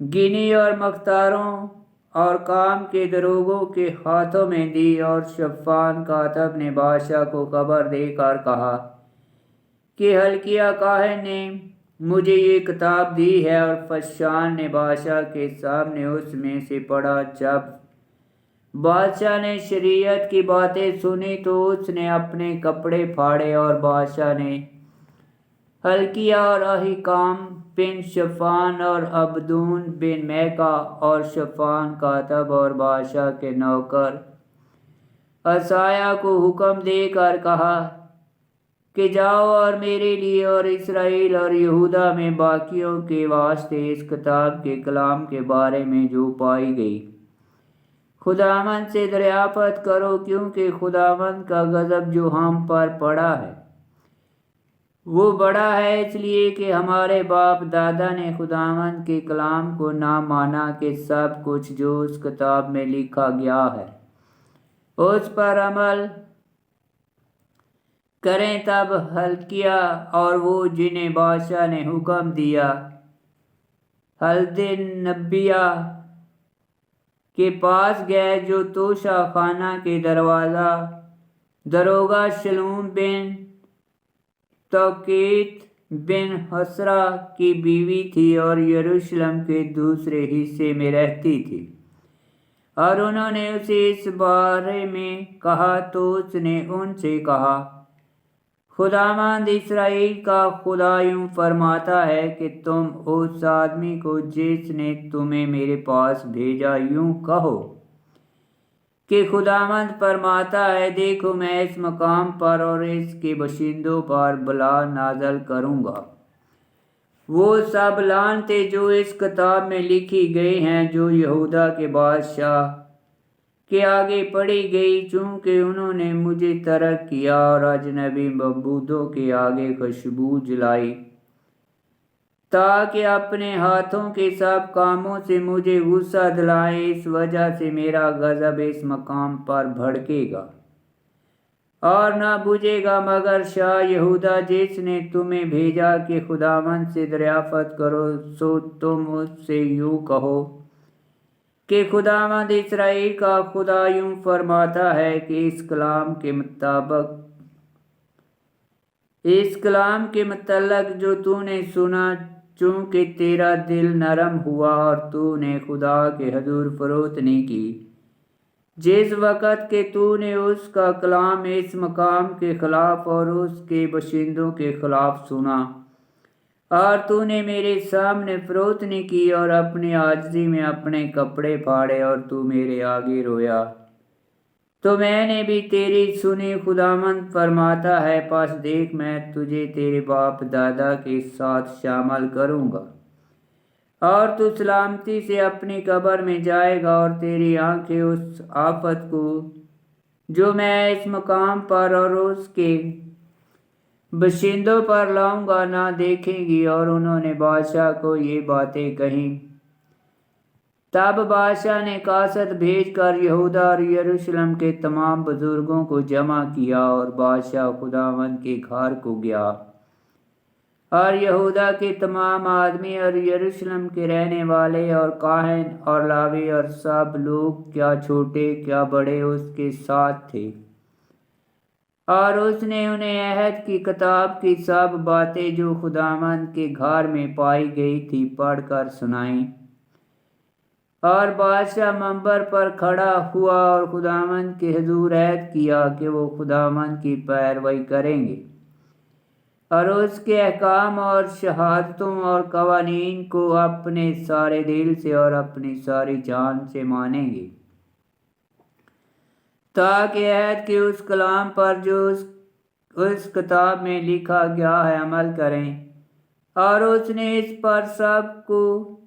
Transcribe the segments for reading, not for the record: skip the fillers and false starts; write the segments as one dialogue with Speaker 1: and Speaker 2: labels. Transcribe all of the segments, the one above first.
Speaker 1: گنی اور مختاروں اور کام کے دروگوں کے ہاتھوں میں دی، اور شفان کاتب نے بادشاہ کو خبر دے کر کہا کہ حلقیہ کاہن نے مجھے یہ کتاب دی ہے، اور فشان نے بادشاہ کے سامنے اس میں سے پڑھا۔ جب بادشاہ نے شریعت کی باتیں سنی تو اس نے اپنے کپڑے پھاڑے، اور بادشاہ نے حلقیہ اور اہیکام بن شفان اور عبدون بن میکا اور شفان کاتب اور بادشاہ کے نوکر عصایہ کو حکم دے کر کہا کہ جاؤ اور میرے لیے اور اسرائیل اور یہودہ میں باقیوں کے واسطے اس کتاب کے کلام کے بارے میں جو پائی گئی خداوند سے دریافت کرو، کیونکہ خداوند کا غضب جو ہم پر پڑا ہے وہ بڑا ہے، اس لیے کہ ہمارے باپ دادا نے خداوند کے کلام کو نہ مانا کہ سب کچھ جو اس کتاب میں لکھا گیا ہے اس پر عمل کریں۔ تب حلقیہ اور وہ جنہیں بادشاہ نے حکم دیا ہلدن نبیہ کے پاس گئے، جو توشہ خانہ کے دروگا شلوم بن توقیت بن حسرہ کی بیوی تھی، اور یروشلم کے دوسرے حصے میں رہتی تھی، اور انہوں نے اسے اس بارے میں کہا تو اس نے ان سے کہا، خداوند اسرائیل کا خدا یوں فرماتا ہے کہ تم اس آدمی کو جس نے تمہیں میرے پاس بھیجا یوں کہو کہ خداوند فرماتا ہے، دیکھو میں اس مقام پر اور اس کے باشندوں پر بلا نازل کروں گا، وہ سب لعنتیں جو اس کتاب میں لکھی گئی ہیں، جو یہودہ کے بادشاہ کے آگے پڑھی گئی، چونکہ انہوں نے مجھے ترک کیا اور اجنبی معبودوں کے آگے خوشبو جلائی، تاکہ اپنے ہاتھوں کے سب کاموں سے مجھے غصہ دلائیں۔ اس وجہ سے میرا غضب اس مقام پر بھڑکے گا اور نہ بجھے گا، مگر شاہ یہودہ جس نے تمہیں بھیجا کہ خداوند سے دریافت کرو، سو تم اس سے یوں کہو کہ خداوند اسرائیل کا خدا یوں فرماتا ہے کہ اس کلام کے متعلق جو تو نے سنا، چونکہ تیرا دل نرم ہوا اور تو نے خدا کے حضور فروخت نہیں کی، جس وقت کہ تو نے اس کا کلام اس مقام کے خلاف اور اس کے باشندوں کے خلاف سنا، اور تو نے میرے سامنے فروخت نہیں کی اور اپنی عاجزی میں اپنے کپڑے پھاڑے اور تو میرے آگے رویا، تو میں نے بھی تیری سنی، خداوند فرماتا ہے، پس دیکھ میں تجھے تیرے باپ دادا کے ساتھ شامل کروں گا، اور تو سلامتی سے اپنی قبر میں جائے گا، اور تیری آنکھیں اس آفت کو جو میں اس مقام پر اور اس کے باشندوں پر لاؤں گا نہ دیکھیں گی۔ اور انہوں نے بادشاہ کو یہ باتیں کہیں۔ تب بادشاہ نے قاصد بھیج کر یہودہ اور یروشلم کے تمام بزرگوں کو جمع کیا، اور بادشاہ خداوند کے گھر کو گیا، اور یہودہ کے تمام آدمی اور یروشلم کے رہنے والے اور کاہن اور لاوی اور سب لوگ، کیا چھوٹے کیا بڑے، اس کے ساتھ تھے، اور اس نے انہیں عہد کی کتاب کی سب باتیں جو خداوند کے گھر میں پائی گئی تھی پڑھ کر سنائیں۔ اور بادشاہ منبر پر کھڑا ہوا اور خداوند کے حضور عہد کیا کہ وہ خداوند کی پیروی کریں گے اور اس کے احکام اور شہادتوں اور قوانین کو اپنے سارے دل سے اور اپنی ساری جان سے مانیں گے، تاکہ عہد کے اس کلام پر جو اس کتاب میں لکھا گیا ہے عمل کریں۔ اور اس نے اس پر سب کو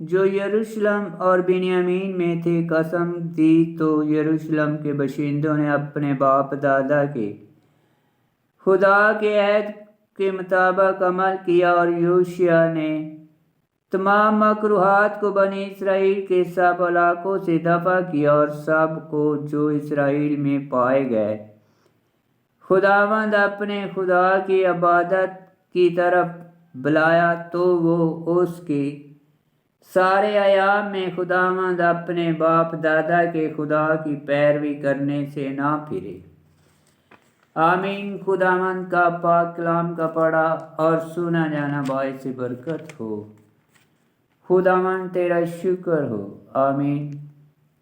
Speaker 1: جو یروشلم اور بنیامین میں تھے قسم دی، تو یروشلم کے باشندوں نے اپنے باپ دادا کے خدا کے عہد کے مطابق عمل کیا، اور یوشیا نے تمام مکروہات کو بنی اسرائیل کے سب علاقوں سے دفع کیا، اور سب کو جو اسرائیل میں پائے گئے خداوند اپنے خدا کی عبادت کی طرف بلایا، تو وہ اس کے سارے ایام میں خداوند اپنے باپ دادا کے خدا کی پیروی کرنے سے نہ پھرے۔ آمین۔ خداوند کا پاک کلام کا پڑھا اور سنا جانا باعث برکت ہو۔ خداوند تیرا شکر ہو۔ آمین۔